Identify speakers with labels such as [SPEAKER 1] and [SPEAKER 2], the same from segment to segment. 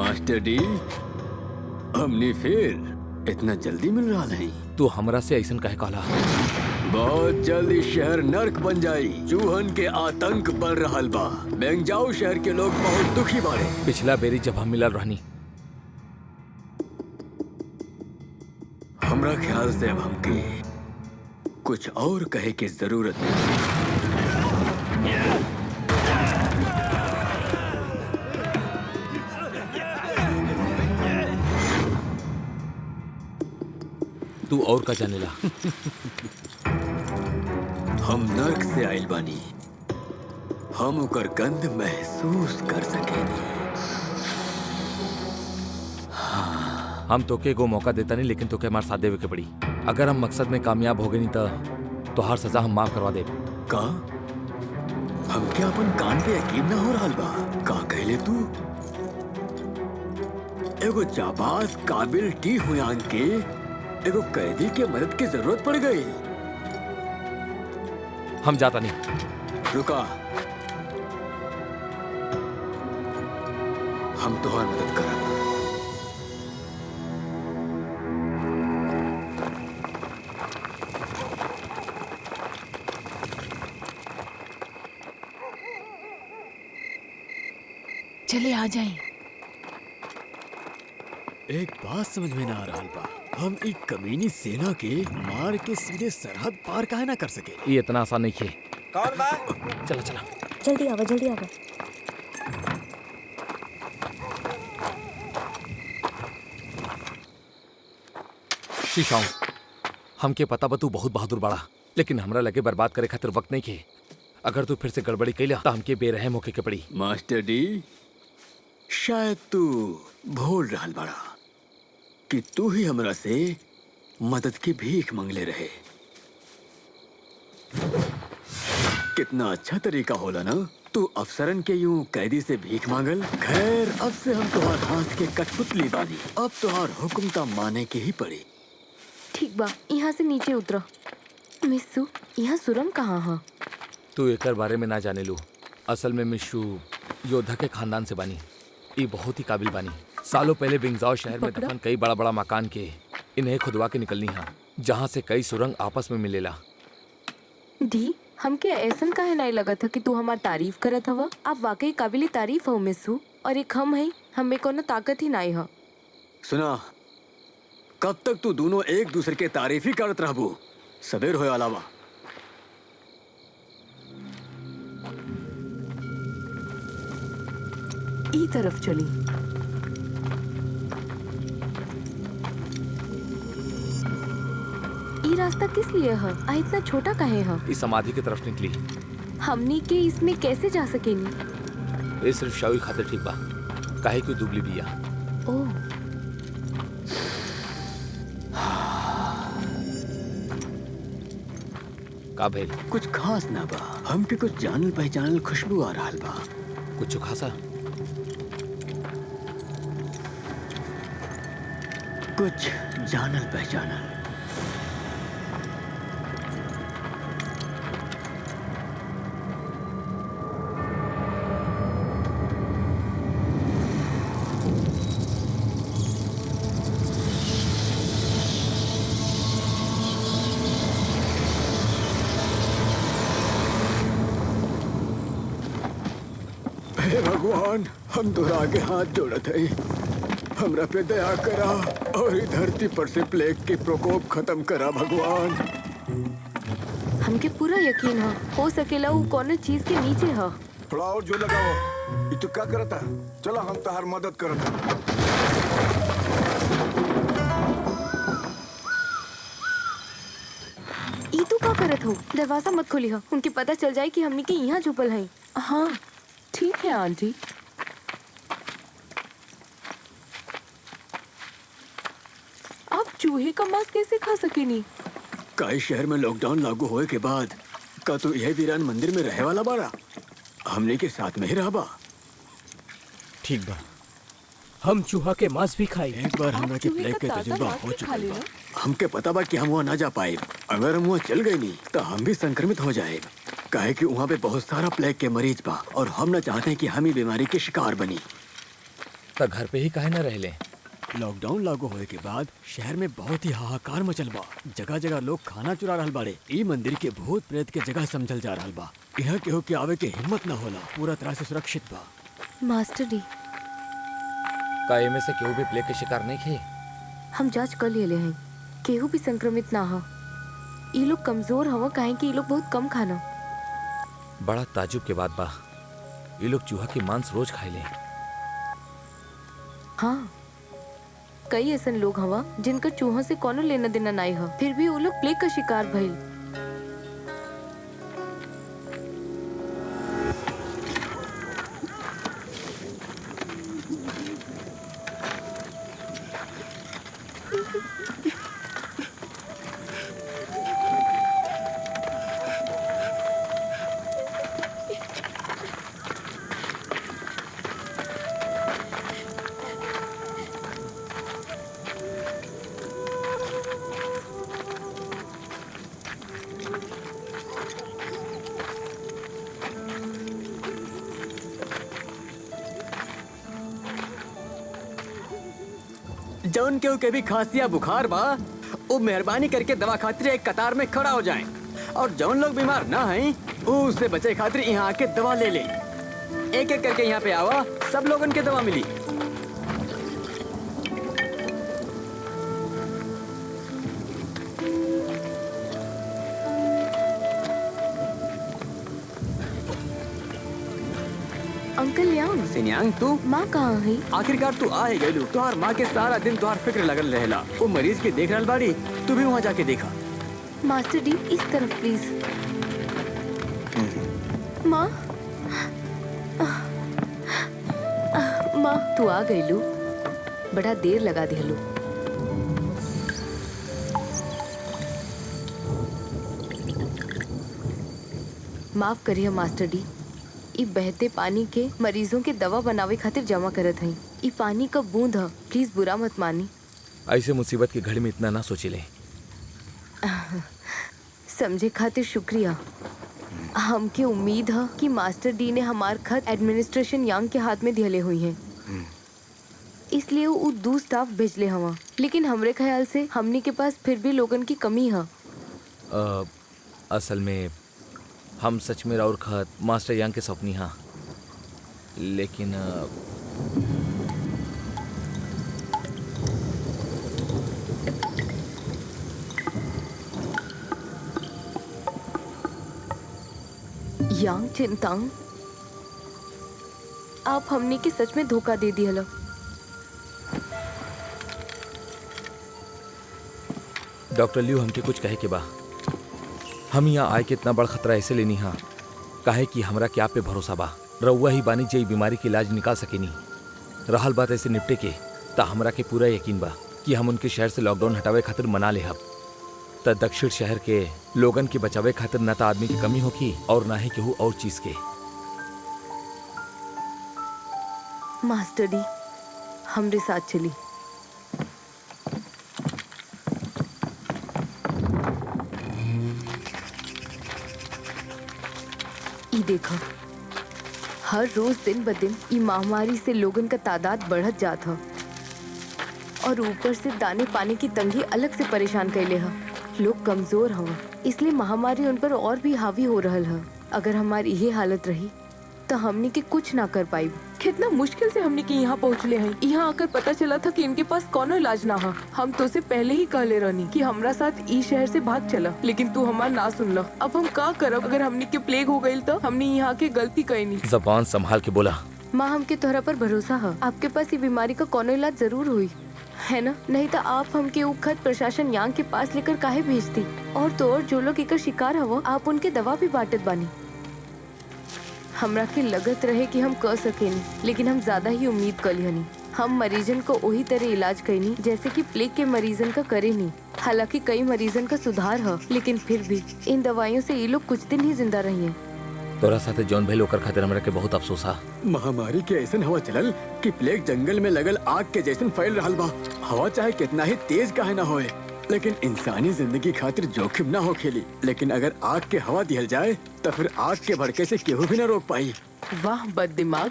[SPEAKER 1] Master D, हमने फिर इतना जल्दी मिल रहा नहीं।
[SPEAKER 2] तू हमरा से ऐसन कहे कहला?
[SPEAKER 1] बहुत जल्दी शहर नर्क बन जाई। चूहन के आतंक बढ़ रहल बा। बेंगजाओ शहर के लोग बहुत दुखी बाड़े।
[SPEAKER 2] पिछला बेरी जब हम मिलल रहनी,
[SPEAKER 1] हमरा ख्याल से अब हमके कुछ और कहे की जरूरत नहीं।
[SPEAKER 2] तू और का जानेला?
[SPEAKER 1] हम नर्क से आइल बानी, हम ओकर गंध महसूस कर सकेनी।
[SPEAKER 2] हम तोके एगो मौका देता नहीं, लेकिन तोके हमार साथ देवे के पड़ी। अगर हम मकसद में कामयाब हो गए नहीं तो हर सजा हम माफ करवा दे।
[SPEAKER 1] का हमके अपन कान पे यकीन ना हो रहल बा। का कहले तू? एगो जाबाज काबिल टी हुयान के एगो कैदी के मदद की जरूरत पड़ गई।
[SPEAKER 2] हम जाता नहीं।
[SPEAKER 1] रुका, हम तोहार मदद करब।
[SPEAKER 3] चले आ जाएं।
[SPEAKER 1] एक बात समझ में ना आ रहा बा, हम एक कमीनी सेना के मार के सीधे सरहद पार काहे ना कर सके?
[SPEAKER 2] ये इतना आसान नहीं है।
[SPEAKER 4] कौन बा?
[SPEAKER 2] चला चला
[SPEAKER 5] जल्दी आवा, जल्दी आवा।
[SPEAKER 2] शीशाओं, हमके पता बा तू बहुत बहादुर बाड़ा, लेकिन हमरा लगे बर्बाद करे खातिर वक्त नहीं के। अगर तू फिर से गड़बड़ी कैला तो हमके बेरहम होके के पड़ी।
[SPEAKER 1] मास्टर डी, शायद तू भूल रहल बाड़ा कि तू ही हमरा से मदद की भीख मांगले रहे। कितना अच्छा तरीका होला ना, तू अफसरन के यूं कैदी से भीख मांगल। खैर, अब से हम तुम्हार हाथ के कठपुतली बानी। अब तुम्हार हुक्म ता माने के ही पड़ी।
[SPEAKER 5] ठीक बा, यहाँ से नीचे उतरो। मिस्सू, यहाँ सुरंग कहाँ है?
[SPEAKER 2] तू एकर बारे में ना जाने लू। असल में मिशू योद्धा के खानदान से बानी। ये बहुत ही काबिल बानी। सालों पहले बिंगजाओ शहर में दफन कई बड़ा बड़ा मकान के इन्हें खुदवा के निकलनी है, जहाँ से कई सुरंग आपस में मिलेला।
[SPEAKER 5] दी, हमके ऐसन काहे नहीं लगा था कि तू हमार तारीफ करत हवा। आप वाकई काबिल तारीफ हो मिस्सू, और एक हम है, हमें कोनो ताकत ही नहीं है।
[SPEAKER 1] सुना, कब तक तू दोनों एक दूसरे के तारीफ ही करत रहबू? सबेर होए अलावा।
[SPEAKER 5] ई तरफ चली। ई रास्ता किस लिए है? इतना छोटा काहे है?
[SPEAKER 2] इस समाधि की तरफ निकली।
[SPEAKER 5] हमनी के इसमें कैसे जा सकेनी?
[SPEAKER 2] ये सिर्फ शावी खातिर ठीक बा, काहे कि दुबली बिया।
[SPEAKER 5] ओह,
[SPEAKER 2] का भइल?
[SPEAKER 1] कुछ खास ना बा, हमके कुछ जानल पहचानल खुशबू आ रहा बा।
[SPEAKER 2] कुछ खासा?
[SPEAKER 1] कुछ जानल पहचानल। हे भगवान, हम तोरा आगे हाथ जोड़त है। हमरा पे दया करा और इस धरती पर से प्लेग के प्रकोप खत्म करा भगवान।
[SPEAKER 5] हमके पूरा यकीन है, हो सकेला वो कोनो चीज के नीचे है।
[SPEAKER 4] थोड़ा और जो लगाओ। ये तो क्या करता? चलो हम तहार मदद करता।
[SPEAKER 5] ई तू का करत हो? दरवाजा मत खोली हो, उनके पता चल जाए कि हमनी के यहाँ छुपल है।
[SPEAKER 3] हाँ ठीक है आंटी। आप चूहे का मांस कैसे खा सकेनी?
[SPEAKER 1] कई शहर में लॉकडाउन लागू होए के बाद का तू यह वीरान मंदिर में रहे वाला बाड़ा? हमने के साथ में ही रहबा।
[SPEAKER 6] ठीक बा, हम चूहा के मांस भी खाई।
[SPEAKER 1] एक बार हमरा के
[SPEAKER 3] चूहे
[SPEAKER 1] प्लेग
[SPEAKER 3] का
[SPEAKER 1] के
[SPEAKER 3] ताजा
[SPEAKER 1] तजुर्बा
[SPEAKER 3] मांस
[SPEAKER 1] हो
[SPEAKER 3] भी
[SPEAKER 1] चुका
[SPEAKER 3] खा लेना।
[SPEAKER 1] बा। हमके पता बा कि हम वहाँ ना जा पाए। अगर हम वहाँ चल गए नहीं तो हम भी संक्रमित हो जाए। काहे कि वहाँ पे बहुत सारा प्लेग के मरीज बा और हम ना चाहते हैं कि हम ही बीमारी के शिकार बनी।
[SPEAKER 2] तो घर पे ही काहे न रह लें?
[SPEAKER 1] लॉकडाउन लागू होए के बाद शहर में बहुत ही हाहाकार मचल बा। जगह जगह लोग खाना चुरा रहल बाड़े। ई मंदिर के भूत प्रेत के जगह समझल जा रहल बा। यहाँ केहू के आवे के हिम्मत ना होला। पूरा तरह से सुरक्षित बा।
[SPEAKER 5] मास्टर डी,
[SPEAKER 2] का एमे से केहू भी प्लेग के शिकार नहीं खे?
[SPEAKER 5] हम जांच कर लेले हैं, केहू भी संक्रमित ना हो। ये लोग कमजोर हवा काहे कि ये लोग बहुत कम खाना।
[SPEAKER 2] बड़ा ताजुब के बात बा, ये लोग चूहा के मांस रोज खाए ले।
[SPEAKER 5] हाँ, कई ऐसे लोग हवा जिनका चूहा से कोनो लेना देना नहीं हो, फिर भी वो लोग प्लेग का शिकार भइल।
[SPEAKER 1] जौन केहू के भी खांसी या बुखार बा, वो मेहरबानी करके दवा खातिर एक कतार में खड़ा हो जाएं। और जौन लोग बीमार ना हैं, वो उससे बचे खातिर यहाँ आके दवा ले लें। एक एक करके यहाँ पे आवा, सब लोगन के दवा मिली।
[SPEAKER 5] अंकल यांग,
[SPEAKER 1] सिन्यांग, तू
[SPEAKER 5] माँ कहाँ है?
[SPEAKER 1] आखिरकार तू आ ही गइलू। तुहार माँ के सारा दिन तुहार फिक्र लगल रहेला। वो मरीज के देख रहल बाड़ी, तू भी वहाँ जाके देखा।
[SPEAKER 5] मास्टर डी, इस तरफ प्लीज। माँ, माँ तू आ गइलू, बड़ा देर लगा दिहलू। माफ करिए मास्टर डी, ई बहते पानी के मरीजों के दवा बनावे खातिर जमा करत हई। ई पानी का बूंद ह, प्लीज बुरा मत मानी।
[SPEAKER 2] ऐसे मुसीबत की घड़ी में इतना ना सोचिले।
[SPEAKER 5] समझे खातिर शुक्रिया। हमके उम्मीद है कि मास्टर डी ने हमार खत एडमिनिस्ट्रेशन यांग के हाथ में दिहले हुई हैं, इसलिए वो दू स्टाफ भेजले हवा। लेकिन हमरे ख्याल से हमनी के पास फिर भी लोगन की कमी है।
[SPEAKER 2] असल में हम सच में और खत मास्टर यांग के सौंपनी हाँ, लेकिन
[SPEAKER 5] यांग चिंतांग, आप हमनी के सच में धोखा दे दिया।
[SPEAKER 2] डॉक्टर लियो हमके कुछ कहे के बा। हम यहाँ आए के इतना बड़ा खतरा ऐसे लेनी हाँ, काहे कि हमरा क्या पे भरोसा बा। रउआ ही बानी जे बीमारी के इलाज निकाल सकेनी। रहल बात ऐसे निपटे के, ता हमरा के पूरा यकीन बा कि हम उनके शहर से लॉकडाउन हटावे खातिर मना ले हब। त दक्षिण शहर के लोगन के बचावे खातिर न त आदमी की कमी होगी और ना ही केहू और चीज के।
[SPEAKER 5] मास्टर डी, हमरे साथ चली। ई देखो, हर रोज दिन ब दिन ई महामारी से लोगन का तादाद बढ़त जात ह, और ऊपर से दाने पानी की तंगी अलग से परेशान कैले ह। लोग कमजोर हव, इसलिए महामारी उन पर और भी हावी हो रहल ह। अगर हमारी यही हालत रही तो हमनी के कुछ ना कर पाई।
[SPEAKER 3] कितना मुश्किल से हमने के यहाँ पहुँचले हैं। यहाँ आकर पता चला था कि इनके पास कोनो इलाज ना हा। हम तो से पहले ही कहले रहनी कि हमरा साथ ई शहर से भाग चला, लेकिन तू हमार ना सुनला। अब हम का करब? अगर हमनी के प्लेग हो गई तो हमने यहाँ के गलती कईनी।
[SPEAKER 2] जबान संभाल के बोला।
[SPEAKER 5] माँ, हमके तोहरा पर भरोसा है। आपके पास ये बीमारी का कोनो इलाज जरूर हुई है ना? नहीं तो आप हमके वो खत प्रशासन यांग के पास लेकर काहे भेजती। और तो और जो लोग एकर शिकार हवो, आप उनके दवा भी बांटत बानी। हमरा के लगत रहे कि हम कर सकेनी, लेकिन हम ज्यादा ही उम्मीद कली हनी। हम मरीजन को वही तरह इलाज कईनी जैसे कि प्लेग के मरीजन का करे नहीं। हालांकि कई मरीजन का सुधार है, लेकिन फिर भी इन दवाइयों से ये लोग कुछ दिन ही जिंदा रही हैं।
[SPEAKER 2] तोरा साथे जौन भइल ओकर खातिर हमरा के बहुत अफसोस हा।
[SPEAKER 1] महामारी के ऐसन हवा चलल कि प्लेग जंगल में लगल आग के जैसन फैल रहल बा। हवा चाहे कितना ही तेज काहे ना होए, लेकिन इंसानी जिंदगी खातिर जोखिम ना हो खेली। लेकिन अगर आग के हवा दिहल जाए तो फिर आग के भड़के से केहू भी ना रोक पाई।
[SPEAKER 3] वाह बद दिमाग,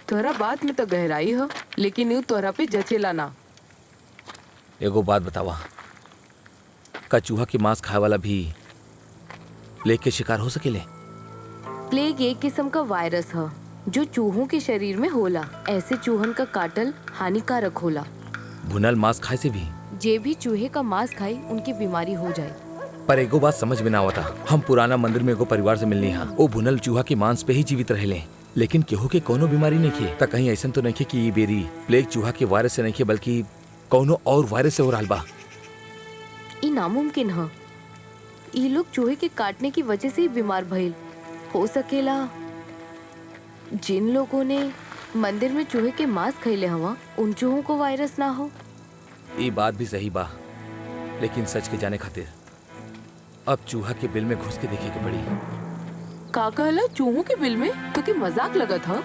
[SPEAKER 3] तोहरा बात में तो गहराई है, लेकिन यू तोहरा पे जचेला ना।
[SPEAKER 2] एगो बात बतावा, का चूहा के मांस खाए वाला भी प्लेग के शिकार हो सकेले?
[SPEAKER 5] प्लेग एक किस्म का वायरस है जो चूहों के शरीर में होला। ऐसे चूहन का काटल हानिकारक होला।
[SPEAKER 2] भुनल मांस खाए से भी?
[SPEAKER 5] जे भी चूहे का मांस खाए उनकी बीमारी हो जाए।
[SPEAKER 2] पर एगो बात समझ में ना आवता। हम पुराना मंदिर में एगो परिवार से मिलनी हा, वो भुनल चूहा के मांस पे ही जीवित रहेले, लेकिन केहू के कोनो बीमारी नहीं खे। त कहीं ऐसा तो नहीं खे कि ये बेरी प्लेग चूहा के वायरस से नहीं खे, बल्कि कोनो और वायरस से हो रहा बा?
[SPEAKER 5] ई नामुमकिन है। ई लोग चूहे के काटने की वजह से ही बीमार भइल हो सकेला। जिन लोगों ने मंदिर में चूहे के मांस खइले हवा उन चूहों को वायरस ना हो।
[SPEAKER 2] ये बात भी सही बा, लेकिन सच के जाने खातिर अब चूहा के बिल में घुस के देखे के पड़ी।
[SPEAKER 3] का कहला चूहों के बिल में? तो के मजाक लगत ह?